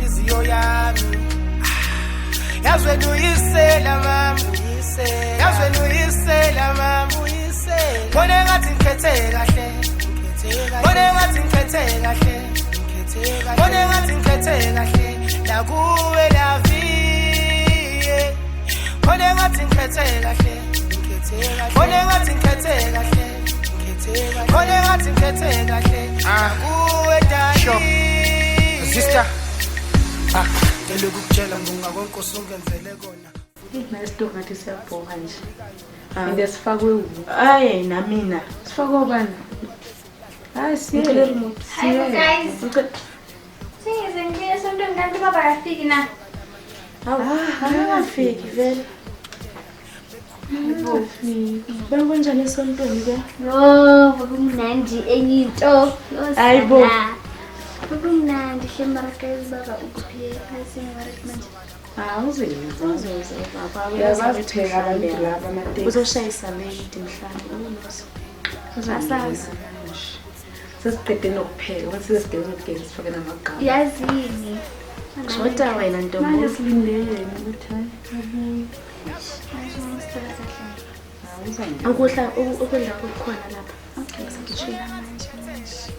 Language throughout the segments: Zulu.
inhliziyo yami yazweni uyisela mama yazweni uyisela mama Kone ngathi ngikhethe kahle Kone ngathi ngikhethe kahle Kone ngathi ngikhethe kahle la kuwe la vie Kone ngathi ngikhethe kahle Kone ngathi ngikhethe kahle Kone ngathi ngikhethe kahle kuwe dali Sister ngeloku kutshela ngungakonke usungenzele kona Nesito ngathi siyabhoka nje. Inde sifakwe ubu. Hayi namina. Sifakwe bani? Hayi siye remote. Hi guys. Singize ngiye sonto ngikanti baba yafiki na. Akafiki vele. Bangonjani esontweni ke? Bakumnandi enye into. Hayibo. Bakumnandi hlemarakazi baba ukuphi phasi ngemaraka Uzoze baba uyazapheka abantu laba amateki. Uzoshayisa late mhlawumbe uzasazi. Sesiqede nokupheka, wathi sesigeza ukugeza sifake namagama. Yazini. Shoda wena ntombi. Manje silindele ukuthi hayi. Ukudla kukhona lapha. Okay, sikishila manje.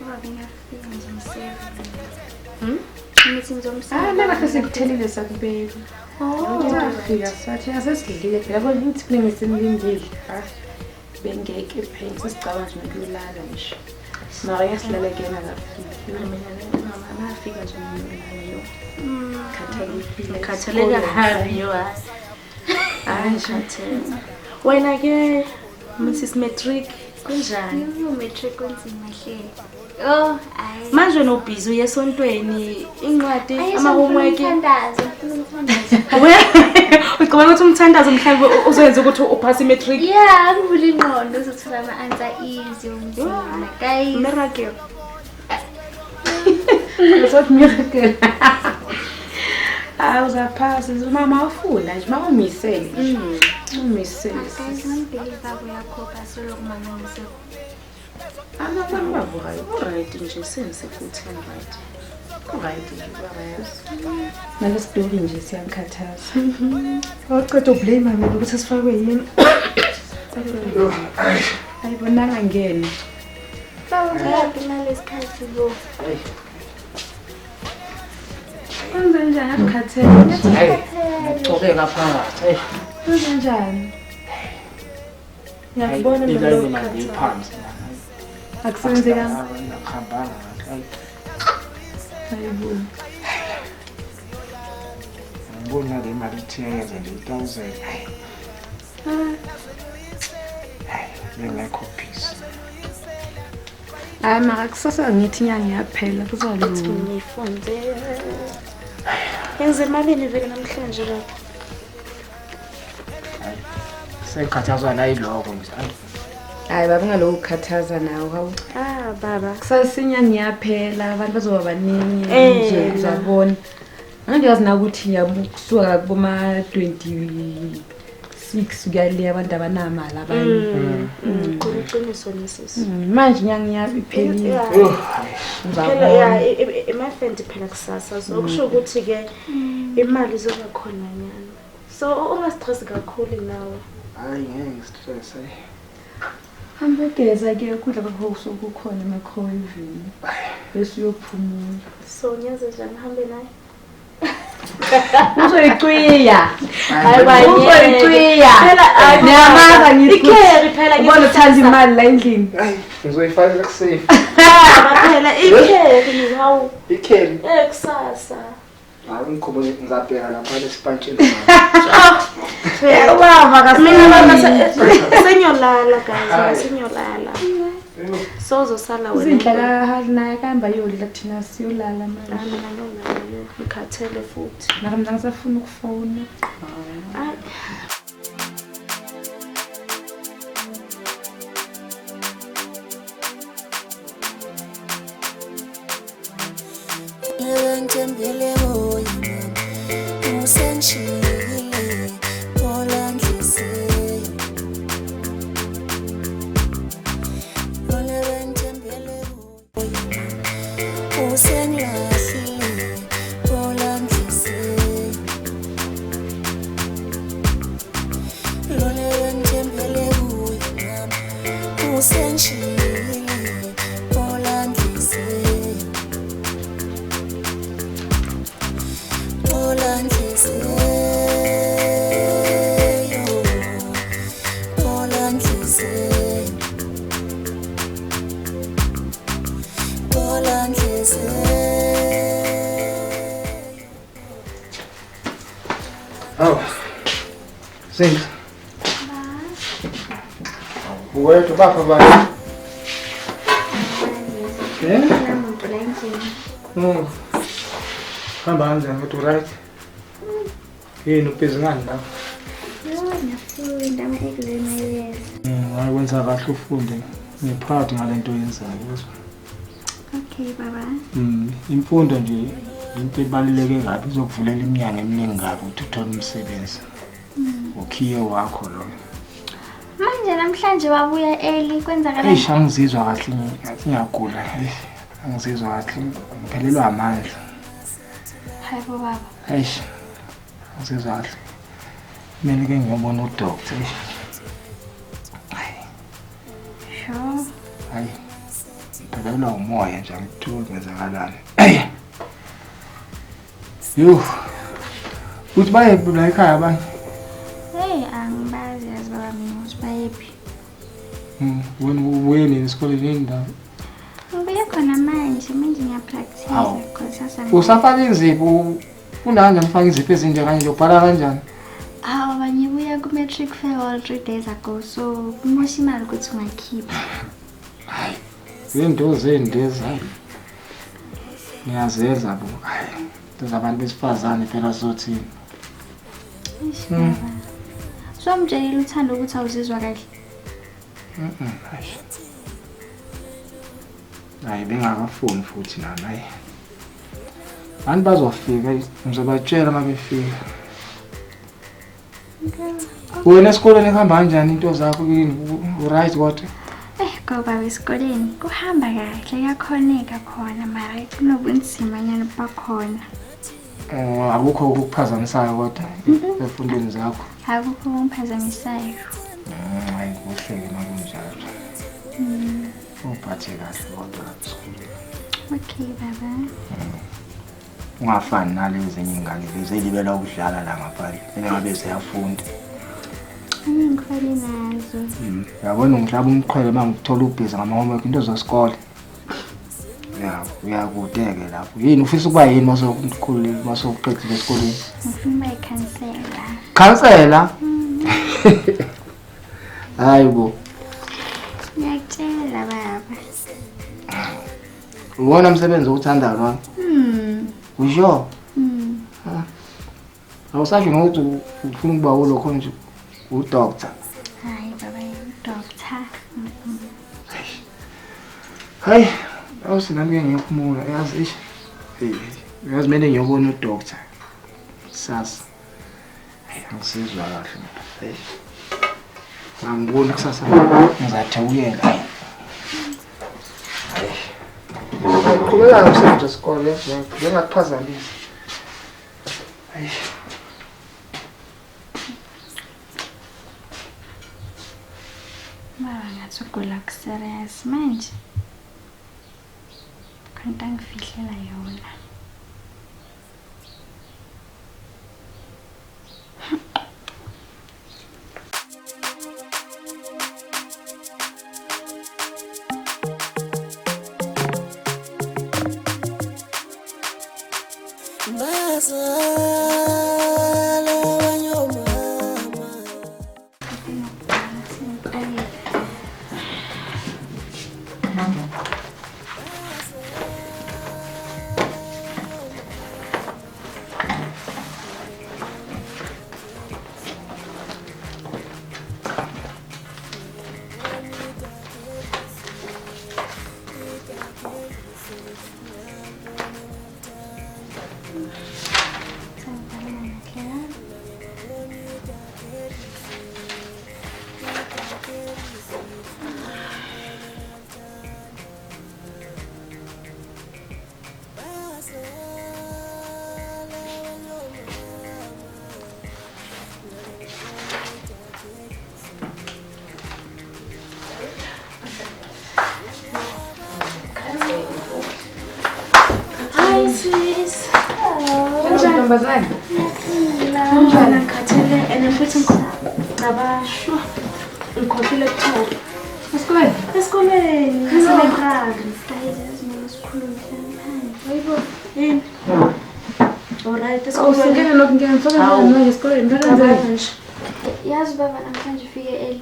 Baba ngiyafika ngizomseva. Meeting zomsana. Manje sikuthelile sakubeka. Ngiyafika sathi asesidlile phela kodwa ngithi kuningi semlindile. Bengeke phela sicabanga nje ukulala nje. Mara yasilala kena kafika. Mama nafika nje nayo. Khathaleka hayo. Khathaleka. Wena ke Mrs Matric kunjani? Matric konzima hle. Ayi. Manje no busy uyesontweni incwadi ama homework. Ucabanga ukuthi umthandazo mhlawumbe uzoyenza ukuthi uphase imatric? Yeah, ngivula ingqondo uzothola ama-answer easy umzimba. Guys. Miracle. That's miracle. Uzaphasa mama ufuna nje mama umisele. Umisele. Guys, ngibelieve uyakhopha solo kumama ngisekho. Abafana bavukayo right nje sense futhi right. Right nje bayazi. Manje sidoli nje siyangikhathaza. Awuqeda ublame mina ukuthi sifakwe yini? Ayibonanga ngene. Bawuyapi nalesikhathi bo. Kwenze njani akukhathele? Ngicokeka phakathi. Kwenze njani? Ngiyabona lo lokho. Phansi. Akusenzekanga. Ngihamba Hayibo. ngibona le mali thiyenza le 1000. Ngekho peace. Hayi mara kusasa ngithi inyanga yaphela kuzolunga. Ngifunde. Yenze imali vele namhlanje lapha. Sekhathazwa la iloko nje. Hayi baba ngaloku khathaza nawo hawu. Baba. Kusasa inyanga yaphela abantu bazoba baningi nje uzabona. Angiyazi na ukuthi yabukusuka kuboma 26 kuyale abantu abanamali abanye. Kuqiniso nesisi. Manje inyanga yaphelile. Phela ya emafanti phela kusasa so kusho ukuthi ke imali izoba khona nyana. So ungastress kakhulu nawe. Hayi ngeke stress Hambe geza ke ukudla kwakho kusukukhona microwave. Bese uyophumula. So nyaze njani hambe naye? Uzoyiqwiya. Hayi uzoyiqwiya. Phela niyamaza ngithi ikheri phela ubona uthanda imali la endlini. hayi ngizoyifaka kusafe. Phela ikheri ngihawu. Ikheli. Kusasa. Hayi ngikhoboze ngizabheka lapha lesipantsheni. Ubaba Mina baba senyolala guys, senyolala. Sozosala wena. Izindlela halina kahamba yodla thina siyolala manje. Mina ngiyolala ngikhathele futhi. Mara mina ngisafuna ukufona. Hayi. Ngiyentembele boy mama usenshile thola nhliziyo Ngiyentembele boy mama usenlahlile thola Oh. Sing. Uwethu bapha bani? Hamba kanjani uthi right? Yini ubhizi ngani la? Ngiyafunda ama-exam ayeza. Hayi wenza kahle ufunde. Ngiproud ngalento oyenzayo yezwa. Okay baba. Imfundo nje into ebaluleke kabi izokuvulela iminyango eminingi kabi ukuthi uthole umsebenzi. Ukhiye wakho lo. Manje namhlanje wabuya early kwenzakala. Eish angizizwa kahle ngiyagula. Angizizwa kahle ngiphelelwa amandla. Hayi baba. Eish angizizwa kahle. Mina ke ngiyobona udoctor. Sure. Hayi. Ngiphelelwa umoya nje ngithuka kwenzakalani. Yo. Uthi baye la ekhaya abanye? Hey angibazi yazi baba mina ukuthi bayephi. Wena esikoleni indaba. Ngibuye khona manje ngiyapractice because sasa. Usafaka izipho kunanga ngifaka izipho ezinje kanje ubhala kanjani? Abanye buya ku matric fair all 3 days ago so kumosha imali ukuthi ungakhipha. Hayi. Izinto zendeza. Ngiyazenza bo. Hayi. Abantu besifazane phela sothini. So mtshela uthanda ukuthi awuzizwa kahle. Hayi bengakafuni futhi nana hayi. Ani bazofika ngizobatshela uma befika. Wena esikoleni ehamba kanjani into zakho kini? Right what? Go baba esikoleni kuhamba kahle yakhoneka khona mara kunobunzima nyana bakhona. Akukho ukuphazamisayo kodwa efundweni zakho. Akukho ukuphazamisayo. Hayi kuhleke makunjalo. Uphathe kahle kodwa esikoleni. Okay baba. Ungafani nalezi ingane lezi elibela ukudlala la ngaphandle. Ngabe siyafunda. Ngikhwele nazo. Yabona ngihlaba umqhele mangithola ubhizi ngama-homework into zesikole. Ya, uyakudeke lapho. Yini ufisa ukuba yini masokukhulile masokuqedile esikoleni? Ngifuna ikhansela. Khansela? Hayibo. Ngiyakutshela baba. Uwona umsebenzi othandayo lo? Usho? Awusasho ngokuthi ufuna ukuba ulokho nje udoctor. Hayi baba udoctor. Hayi, awusinami ke ngiyophumula yazi ish. Yazi mina ngiyobona udoctor. Sasa. Angisizwa kahle. Angiboni kusasa ngizathawuyela. Qhubeka ngomsebenzi wesikole ngingakuphazamisa. Hayi. Baba ngathi ugula serious manje. Kanti angifihlela yona. Hi sis. Ntombazane. Ngibona ngikhathele and futhi ngicabasho ngikhohlile kuthula. Esikoleni? Esikoleni ngisenekhaya. Hayi lazima sikhulume phandle. Hayibo. Yini? Alright, Awusengena nokungena mfaka manje esikoleni Cabanga nje. Yazi baba namhlanje ufike early.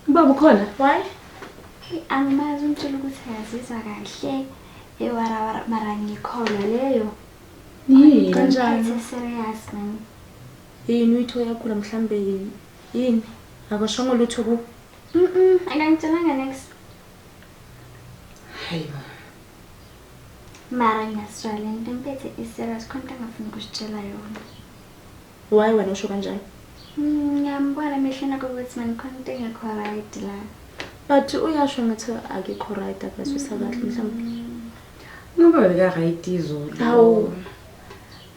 ubaba ukhona Why? Angimazi umtshela ukuthi akazizwa kahle. Ewara mara ngikholwa leyo. yini Kanjani? Serious man. Yini uyitho yakho mhlambe yini? Akashongo lutho ku. Akangitshelanga next. hayi Mara ngiyaswala into emphethe serious konke angafuni ukusitshela yona. Why wena usho kanjani? Ngiyambona emehlweni akho ukuthi man konke engekho right la. But uyasho ngathi akekho right akazwisa kahle mhlambe. ngoba beka right izolo Hawu.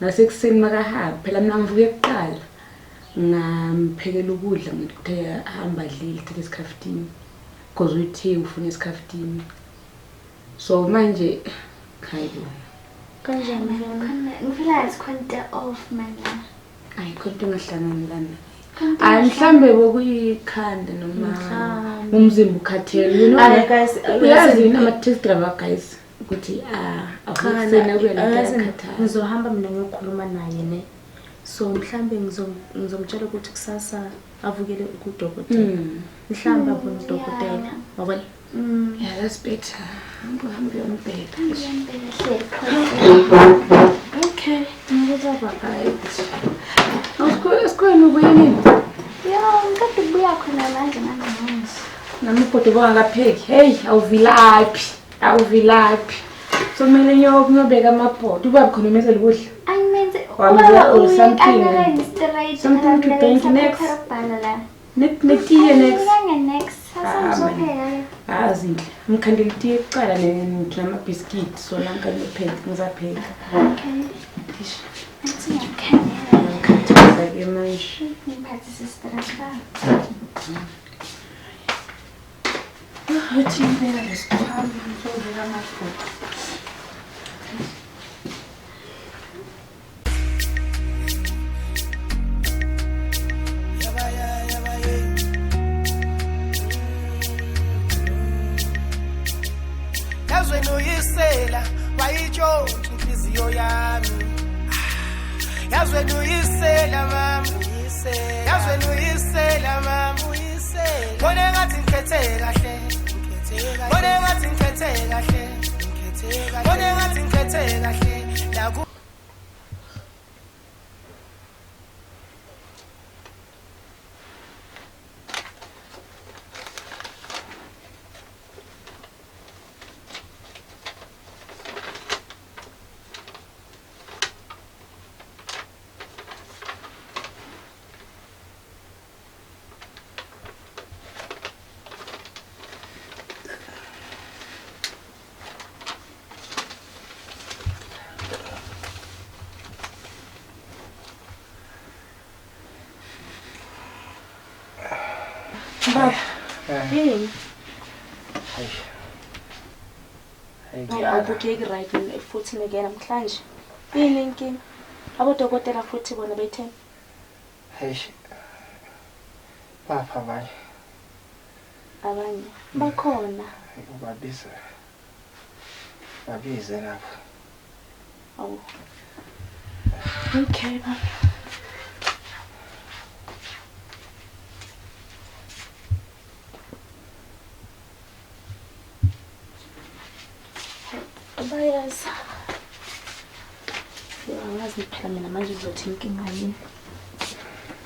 nasekuseni makahambi phela mina ngivuke kuqala ngamphekela ukudla ngithe ahamba adlile thathe isikhaftini because uthe ufuna isikhaftini so manje hayibo Kanjani? Ngifila asikhonto off man la. ayikho into engahlangani lana hayi mhlambe bokuyikhanda noma umzimba ukhathele you know Hayi guys, uyazi ama-test driver guys ukuthi akusena kuyena yakhathala ngizohamba mina ngiyokhuluma naye ne. So mhlambe ngizomtshela ukuthi kusasa avukele kudokotela. Mhlambe abone udokotela. Wabona? yeah that's better ngihambe yombheka Okay. ngizaba right esikoleni ubuyini Yo, ngikade kubuya khona manje nangamuzi. namibhodo bongakapheki hey awuvilaphi so kumele ngiyobeka amabhodo ubaba khona umenzela ukudla Angimenze Wamzela or something. straight. Something to bank next. la. netiye next Next. Sasamsopheka. zinhle ngikhandela itiye kuqala namabhiskiti so lanka ngipheka ngizapheka Okay. Athi ngiyakhandela. ngikhathaza-ke manje Ngiphathise stress ba. athi ngibeka lesikhwama ngizovela amabhodo Yazweni uyisela wayitshontsha inhliziyo yami. Yazweni uyisela mama, yazweni uyisela mama, Ngone ngathi ngikhethe kahle, ngone ngathi ngikhethe kahle, ngone ngathi ngikhethe kahle. Naku Yini? Hayi Akukeki right futhi ngeke namhlanje. Yini inkinga? Abodokotela futhi bona bethe. hayi bapha bayi Abanye bakhona. ubabize babize lapha Awu. Okay ba. Bayaza. Angazi phela mina manje uzothi inkinga yini.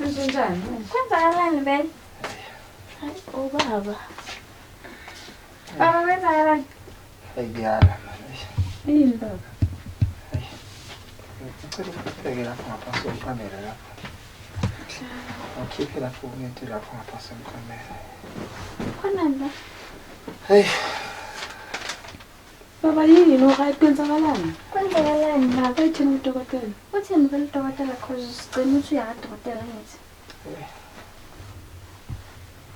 Njani? Kwenzakalani Ben? Hayi ubaba. Baba kwenzakalani? ngiyala manje Yini baba? ngicela ukubheke lapho ngaphansi komkamera lapho ukhiphe lapho unento lapho ngaphansi komkamera Khonani la? hayi Baba yini no-right kwenzakalani? Kwenzakalani baba? Bayithini udokotela? Uthini vele udokotela cause sigcina ukuthi uyakadokotela ngithi.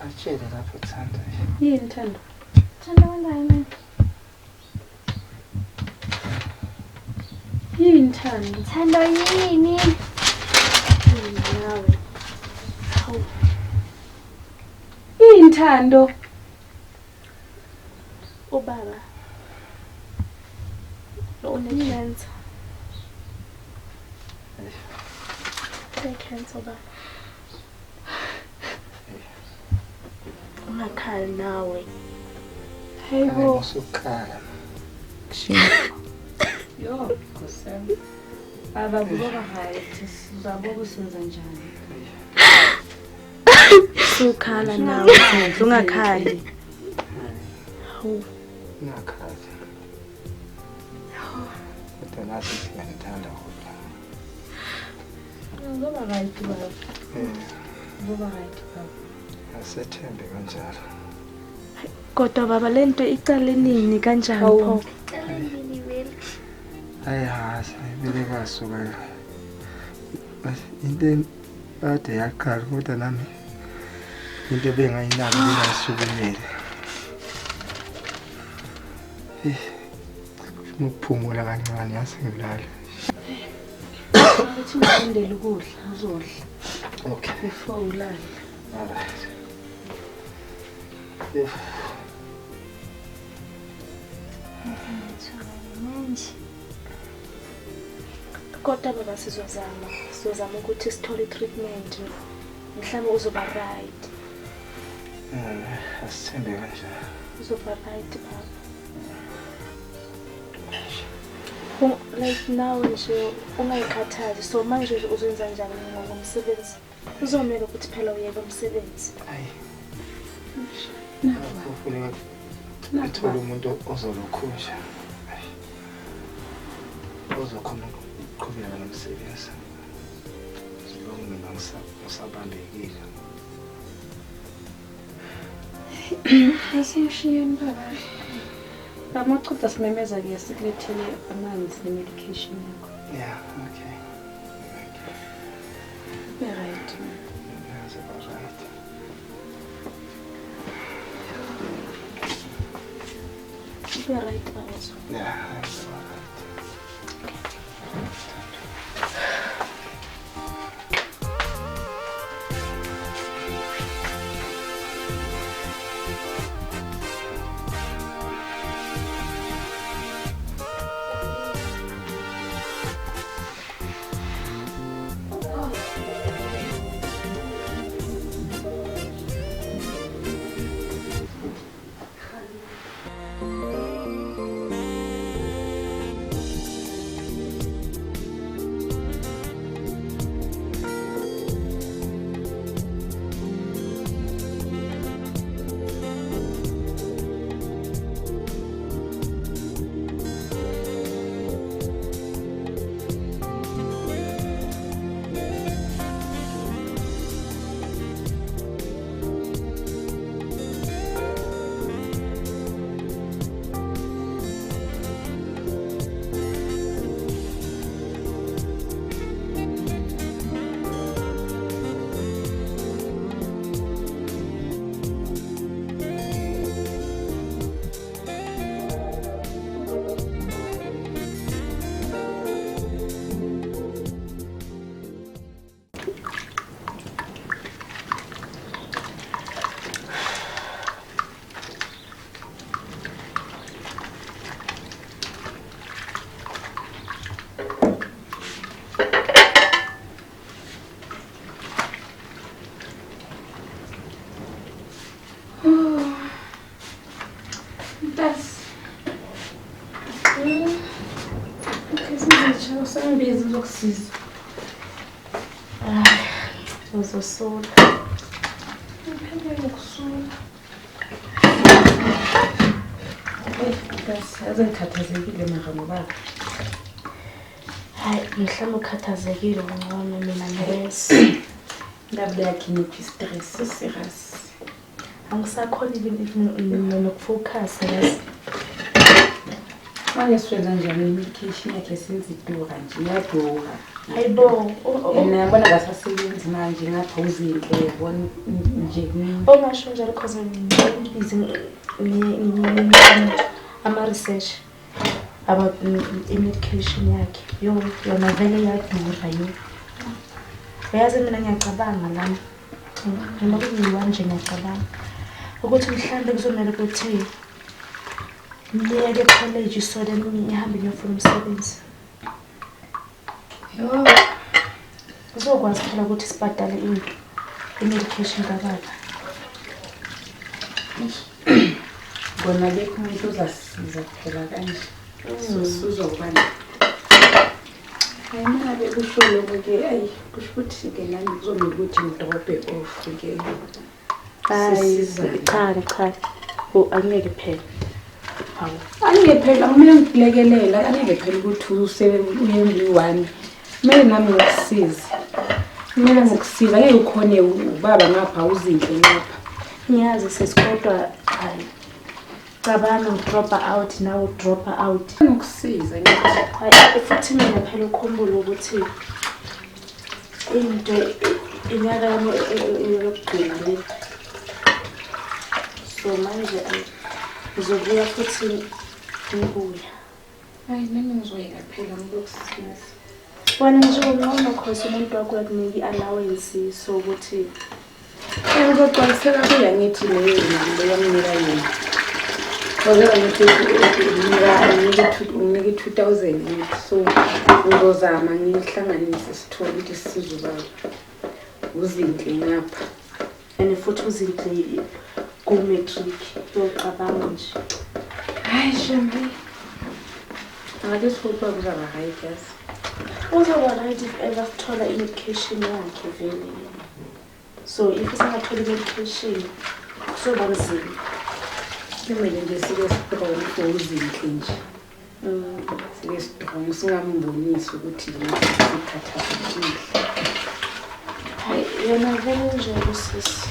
atshele lapho Thanda Yini Thando? Thanda wenzani manje? Yini Thando? Thando yini? Nawe. Hawu. Yini Thando? Ubaba. Lo unecancer. cancel ba. Ungakhali nawe. Hayibo. Usukhala. Yo, kusem. Baba kuba right. Sizabona senza njani. Sukhala nawe. Ungakhali. Hawu. Ungakhali. Kodwa nathi siyandithanda kodwa. Ngoba right baba. Ngoba right baba. Asethembe kanjalo. Kodwa baba lento icala nini kanjani pho? Hayi vele basuka. Into ade yaqala kodwa nami into bengayinaki ngasukumele. Ukuphumula kancane yasengilala. Uthi ngindele ukudla uzodla. Okay. Before ulala. Alright. Manje. Kodwa baba sizozama ukuthi sithole treatment. Mhlawumbe uzoba right. Asithembe kanjalo. Uzoba right baba. Like now nje ungayikhathazi so manje uzenza njani ngomsebenzi? Uzomela ukuthi phela uyeke umsebenzi. Hayi. Kufuneka ngithole umuntu ozolokhunja. Ozokhona ukuqhubeka nomsebenzi. Silonge mina ngisabambekile. Asishiyeni baba. Bamachutha simemeza ke sikulethele amanzi ne-medication yakho. Yeah, okay. Be right. That's about right. Be right baba. Yeah, that's about right. Sangibiza uzokusiza. Uzosola. Ngiphelele ukusula. Azengikhathazekile mara ngoba hayi mhlawumbe ukhathazekile ngcono mina ngeresi. Ngabe yakhe ngiphi stress serious. Angisakhona nokufocus yazi. Manje siwenza njani medication yakhe senza idura nje iyadura. Hayibo. Ngiyabona kasasebenzi manje ngapha uzinhle yabona nje. Ongasho njalo because ngibhizi ama research about medication yakhe. Yona vele iyadura yo. Yazi mina ngiyacabanga lana. Noma kungiwa nje ngiyacabanga ukuthi mhlambe kuzomela ukuthi ngiyeke college so then ngihambe ngiyofuna umsebenzi. Uzokwazi phela ukuthi sibhadale i-medication kababa. Bona lekho umuntu uzasiza phela kanje. Uzokubani. Hayi mina bekusho lokho-ke ayi kusho ukuthi-ke nami kuzomele ukuthi ngidrope off-ke. Hayi cha. Angeke phela. Hawu. Angeke phela kumele ngikulekelela angeke phela ukuthi uye-1. Kumele nami ngikusize. Kumele ngikusiza ngeke ukhone ubaba ngapha uzinhle ngapha. Ngiyazi sesikodwa hayi. Cabanga udropa out now udropa out. Ngikusiza ngithi Hayi futhi mina phela ukhumbule ukuthi into inyaka yami yokugcina. So manje ngizobuya futhi ngibuya. hayi nami ngizoyeka phela ngokusiza. Wena nje ungcono khosi umuntu wakho akunika i-allowance so ukuthi ngizogcwalisela kuya ngithi leyo mali yamnika yona. Ngoba ngithi unginike 2000 ngithi so ngizozama ngihlanganise sithole ukuthi sizoba uzinhle ngapha. and futhi uzinhle ku-matric uyocabanga nje. Hayi shembe. Angathi sifupha kuzaba right guys. Uzoba right if ever sithola i-medication yakhe vele. So if singathola i-medication kuzoba nzima. Kumele nje sike strong for uzinhle nje. Sike strong singambonisi ukuthi sikhathazekile. Hayi yena vele nje kusisi.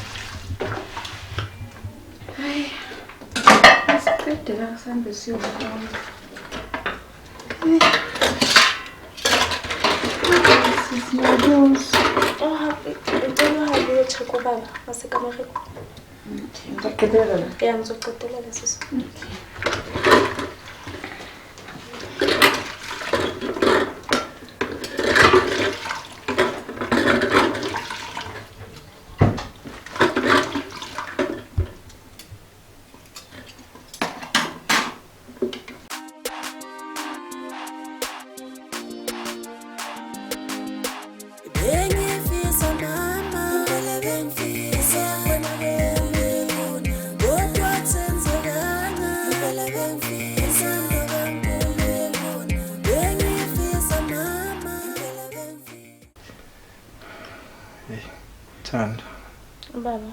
Hayi. Asiqedela kusambe siyobona. Sisiyabonga. Ngicela uhambe uyocheck ubaba masekamareni. Ngizaqedela la. Ngizoqedelela sisi. Bengifisa mama, bengifisa kodwa senzekana, bengifisa bengifisa mama, Hey, Thanda. Baba.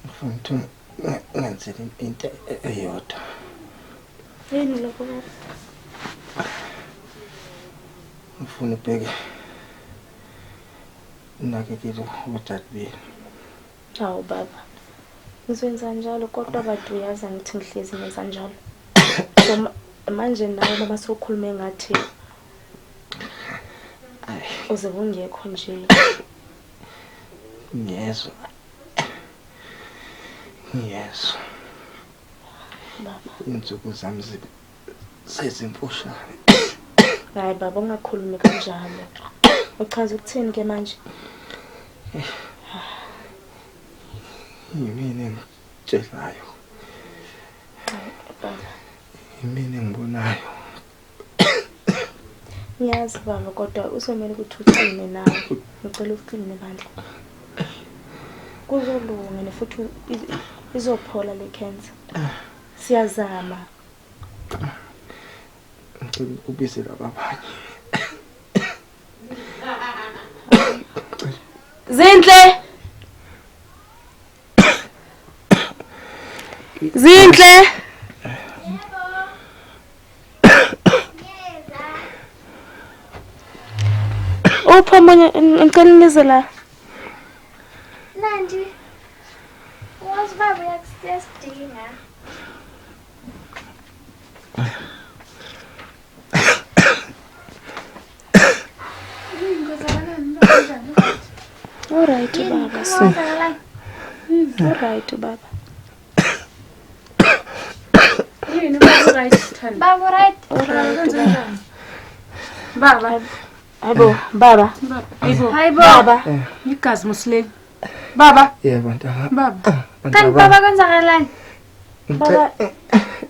Ngifuna ukuthi ngenzele into eyodwa. Yini lokho baba? Ngifuna ubheke nakekile udade beni. Hawu baba. Ngizowenza njalo kodwa abantu uyazi ngithi ngihlezi ngenza njalo. So manje nawe baba sokhulume ngathi uze ungekho nje. Ngiyezwa. Baba. Insuku zami sezimfushane. Hayi baba ungakhulumi kanjalo. Uchaza ukuthini ke manje? Yimini engitshelayo. Baba. Yimini engibonayo. Ngiyazi baba kodwa usomele ukuthi uqine nawe. Ngicela uqine bandla. Kuzolunga futhi izophola le cancer. Siyazama. Ngicela ubise labanye. Zinhle. Upha manje ngicela nize la. Nandi. Was baba yakusidinga. All right baba. All right baba. Yini baba right Thanda? Baba right. All right Baba. Hayibo baba. Hayibo. Baba. Igazi musileli. Baba. Yebo ntanga. Baba. Kanti baba kwenzakalani? Baba.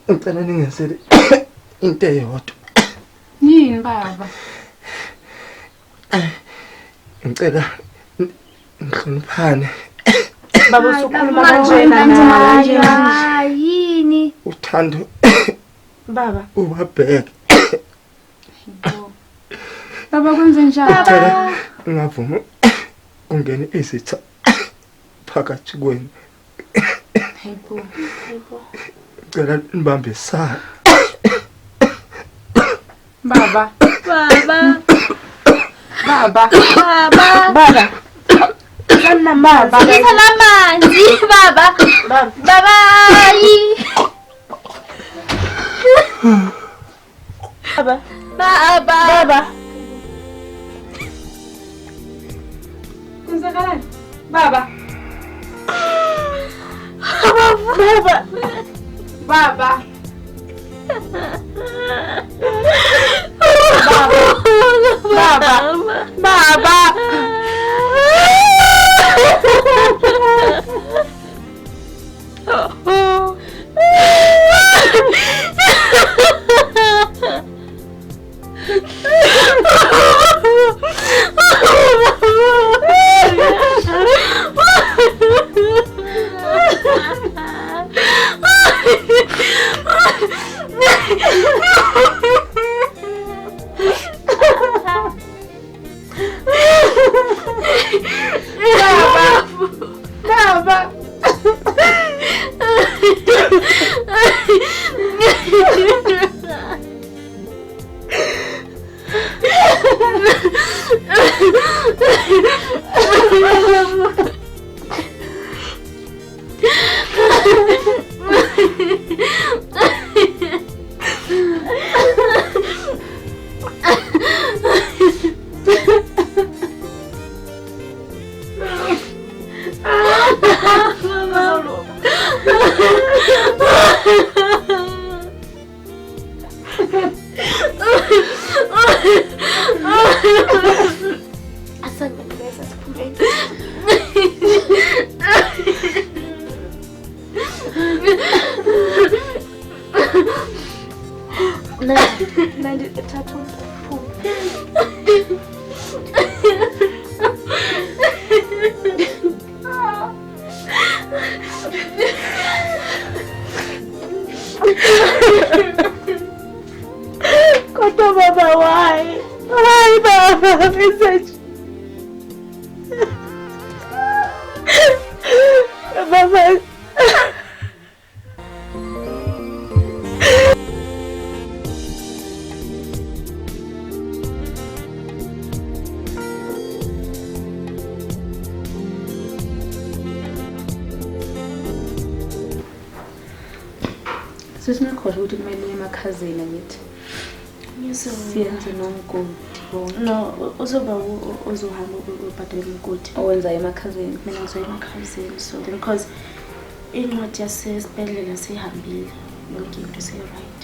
ngicela ningesele into eyodwa. Yini baba? Ngicela ngihloniphane. Baba usukhuluma kanjena naye. Yini? Uthando Baba. ubabheke. Baba kwenze njani? Ngicela ngavuma ungene izitha phakathi kwenu. Hayibo. Ngicela nibambisane. Baba. Baba. Baba. Baba. Baba. Sana baba. Ngithola amanzi baba. Baba. Baba. Baba. Baba. Kwenzakalani? Baba. Baba. Baba. Baba. Kodwa baba why? Why baba? Message. Baba. Sesinakhohlwa ukuthi kumele uye emakhazeni angithi. Siyenze nomgodi bonke. No, uzoba uzohamba ubhadela umgodi. Owenza emakhazeni. Mina ngizoya emakhazeni so because incwadi yasesibhedlela sihambile. Yonke into se-right.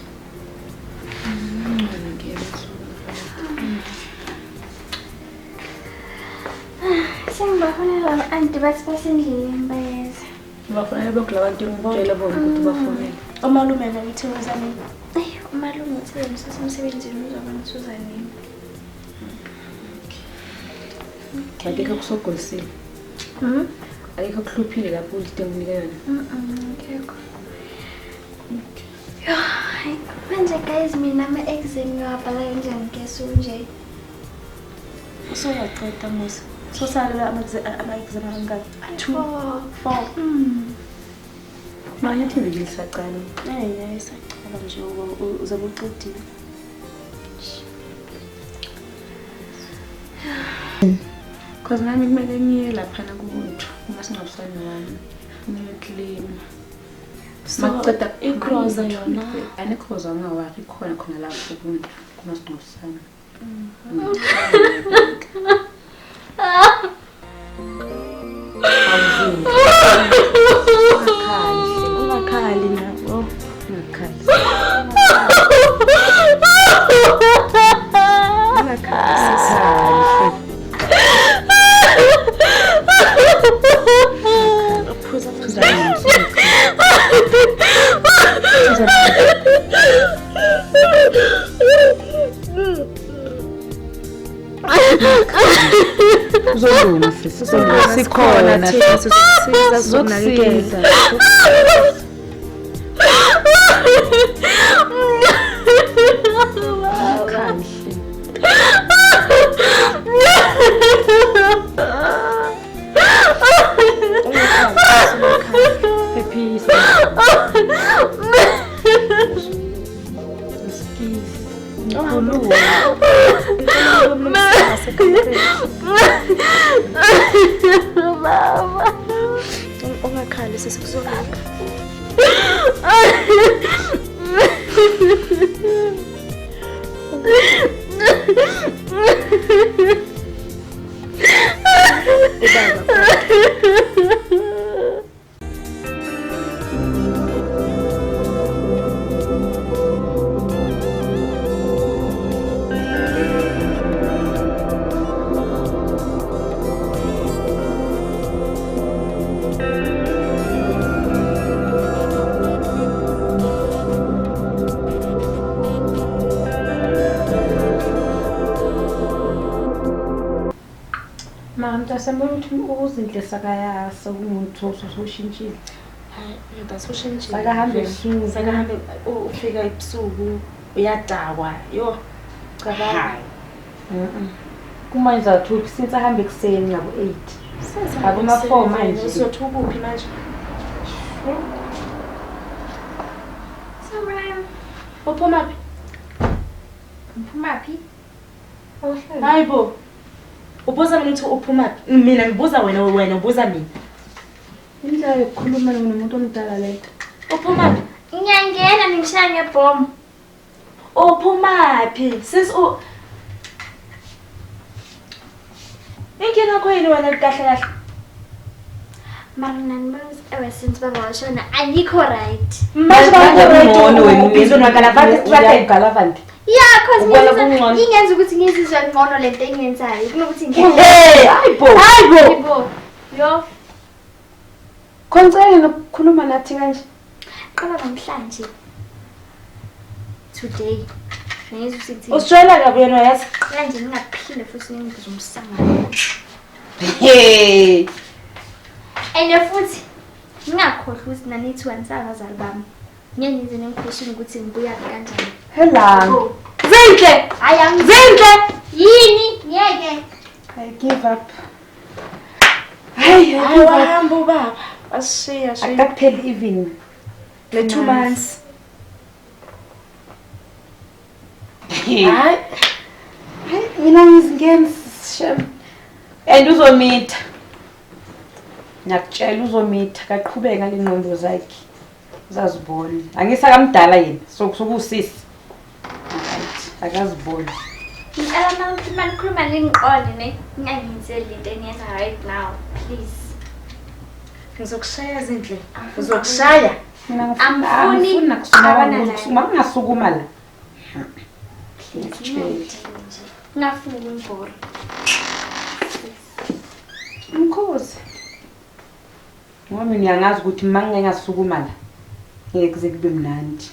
Sengibafonela anti bathi basendleleni bayeza. Bafonela lokhu labantu ngitshela bona ukuthi bafonele. Umalume ngithe wezani? Ayi, umalume uthe usesemsebenzini uzobona usuza nini. Akekho kusogolisile. Akekho kuhluphile lapho udinga unika yona. Akekho. Yo, hayi, manje guys mina ama-exam ngiwabhala kanjani ngesunje? Usuyaqeda musa. Sosala ama-exam angaka? 2, 4. Manje thini ngisaqala. Isaqala nje uzobe uqedile. Cause nami kumele ngiye laphana kubuntu uma singabusani wami. Kumele clean. Makuceda ikroza yona. Anikroza ngawari khona lapho kubuntu kuma singabusani. Ungakhali nabo. Phuza Uzolunga sisi. Sikhona thina sizokusiza sizokunakekela. Ungakhali sesikuzokulunga. Mtasembona ukuthi ukuzinhle sakayasa umuntu ushintshile. Hayi, ngiyabasushintshile. Sakahambe ebusuku. Sakahambe ufika ebusuku uyadakwa. Yo, cabanga. Kuma izathu since ahambe kuseni ngabo 8. Akuma 4 manje. Usothuka uphi manje? So Ryan, Uphuma phi? uphuma phi? Hayibo. Ubuza mina ukuthi uphuma phi? Mina ngibuza wena ubuza mina. Indlela yokukhuluma nomuntu omdala lento. Uphuma phi? Ngiyangena ngishaya ngebhomu. Uphuma phi? Inkinga yakho yini wena kahle kahle? Mara nanibona ewe since baba washona anikho right. Manje bakho wena ubizwe nakalavante strategy galavante. Yeah, cause Ubona kungcono. ingenza ukuthi ngizizwe ngcono lento engiyenzayo kunokuthi Hey, hayibo. Yo, Koncane nokukhuluma nathi kanje. qala namhlanje. Today. Ngizwe ukuthi Usitshela kabi yena yazi. kanje ngingaphinde futhi ngibize umsangano. Hey. And futhi ngingakhohlwa ukuthi nanithi wansakazali bami. Ngiyenze nemkhosini ukuthi ngibuya kanjani. Hello. Zinhle. Zinhle. Yini? Ngeke. I give up. Hayi, wahamba ubaba. Ashiya. Akakupheli even Le 2 months. Hayi. Mina ngizingena shem. And uzomitha. Ngiyakutshela uzomitha kaqhubeka ngale ngqondo zakhe. Uzazibona. Angisakamdala yena sokusisi. Right. Akazibona. Ngicela ukuthi manikhuluma nginqone ne. Ngingayenzeli lento engiyenza right now. Please. Ngizokushaya Zinhle. Uzokushaya. Mina Angifuni ngifuna kusukuma abana ukusukuma ngasukuma la. Ngafuna ukumbhora. Mkhosi. Ngoba mina ngiyazi ukuthi mangike ngasukuma la. Ngeke kuze kube mnandi.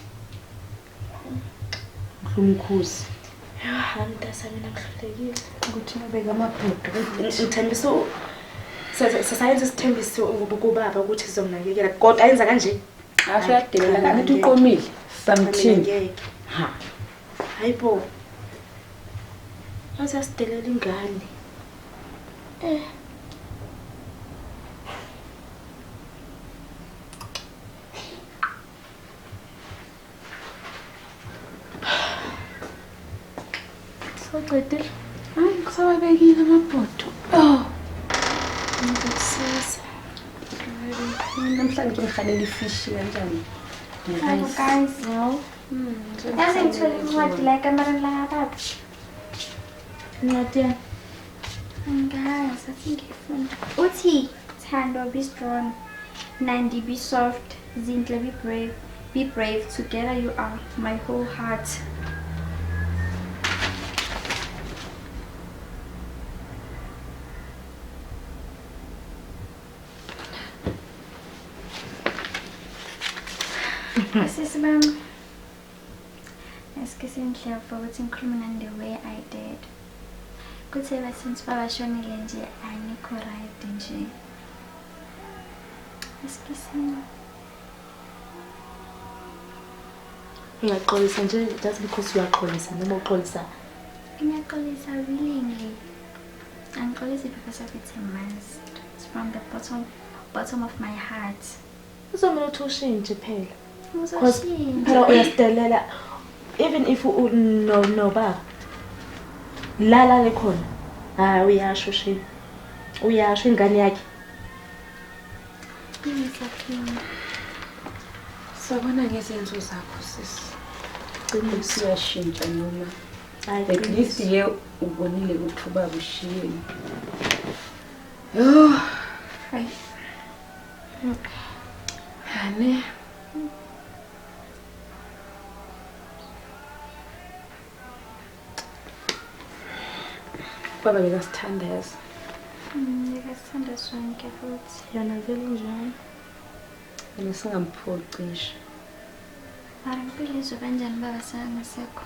Mhlumkhosi. Hayi mntasa mina ngihlulekile. Ukuthi ngibeka amabhudu. Ngithembisa sasayenza isithembiso kubaba ukuthi sizomnakekela kodwa ayenza kanje. Ashadelela ngathi uqomile. Something. Ha. Hayibo. Asasidelela ingane. Soqedile. Hayi kusawabekile amabhudu. Oh. Ngiyasiza. Namhlanje ngihalela ifishi kanjani? Hello guys. No. Yazi ngithole incwadi la kamareni la baba. Incwadi yani. Angazi athi ngifunda. Uthi Thando be strong, Nandi be soft, Zinhle be brave. Be brave, together you are my whole heart. Sis ma'am, excuse me for what including the way I did. Kuthi ever since baba shonile nje anikho right nje. Isikisini. Uyaxolisa nje just because uyaxolisa noma uxolisa. Ngiyaxolisa willingly. Angixolisi because of it's a must. It's from the bottom of my heart. Uzomela uthi ushintshe phela. Uzoshintsha. Phela uyastelela even if no ba. Lala lekhona. Hayi uyasho she. Uyasho ingane yakhe. Ngisakhini. Sabona ngezenzo zakho sisi. Qiniso. Siyashintsha noma. Hayi At least ye ubonile ukuthi ubaba ushiyeni. Yo. Hayi. Hane. Baba bekasithanda yazi. Ngiyasithanda sonke futhi. Yana vele njalo. Mina singamphoqi ngisho. Mara impilo izo kanjani baba sangasekho?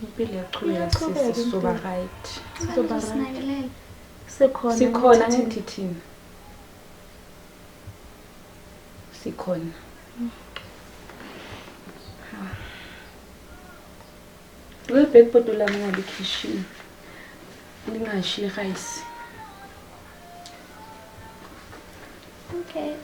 Impilo yaqhubeka Iyaqhubeka sisi impilo. soba right. Sizoba right. Sinakelele. Sikhona Ngithi thina. Sikhona. Lo backboard la mina likhishi. Lingashi rice. Okay.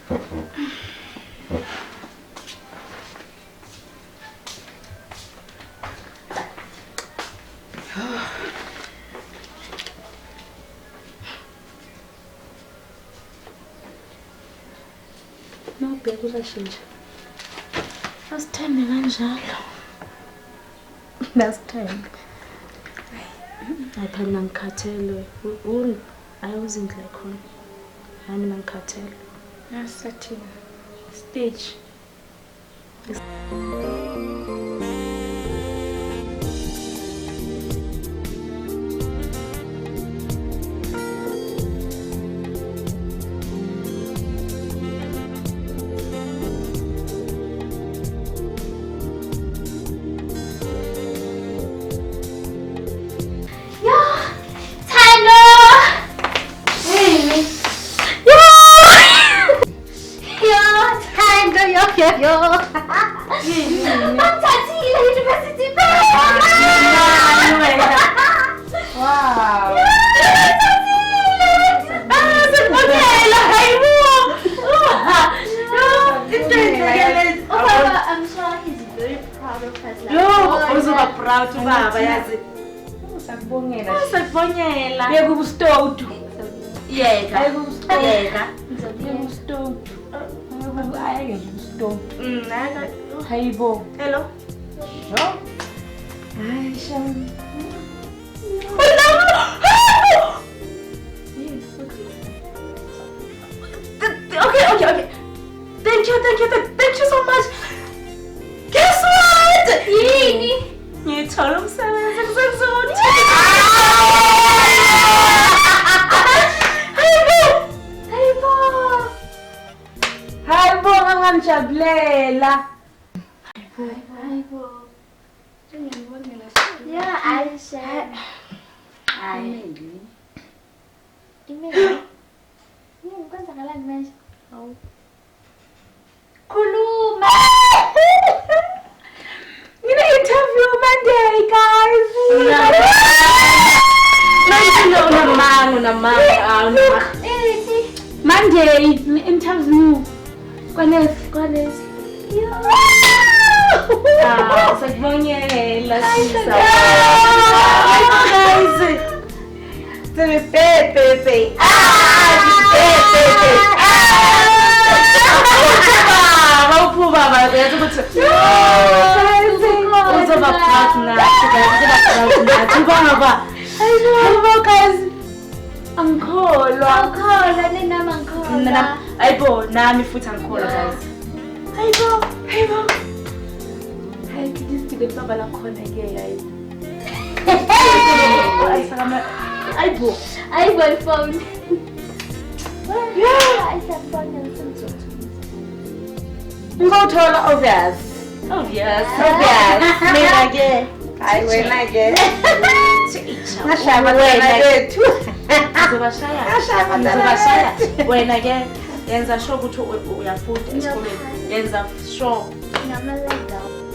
No bheka uzashintsha. Asithembe kanjalo. Nasithembe. Hayi phela mina ngikhathele. Ayuzindle khona. Hayi mina ngikhathele. Yasathina. Stage. Ngithathile university Wow. I'm sure he's very proud of us. Uzoba proud baba yazi. Sakubongela. Sakubonyela. Beka ubustotu. Yeka. Yeka. Ubustotu. Ayeke nje ubustotu. Naka. Hayibo. Hello. No? Hayi shami. Okay. Thank you so much. Guess what? Yini? Ngithola umsebenzi kusenzoni. Hayibo ngangijabulela. Yeah, Aisha. Ameli. Email. Kwenzakalani manje? Khuluma. Ngine-interview Monday, guys. Monday, interview. Kwanesi. Sakubonyela Guys. Pepe. Baba yazi ukuthi uzoba partner baba. Hayibo guys. Angikholwa. Ninami angikholwa. Ayibo nami futhi angikholwa guys. Hayibo. Hayi kidisile baba la khona ke hayi. Ayibo phone. Yeah, Aisha phone ngisemthotho. Ngothola obvious. Obvious. Mina ke. Hayi wena ke. Ngashaya abantwana bethu. Ngizobashaya wena ke yenza sure ukuthi uyafunda esikoleni yenza sure Ngama-lockdown.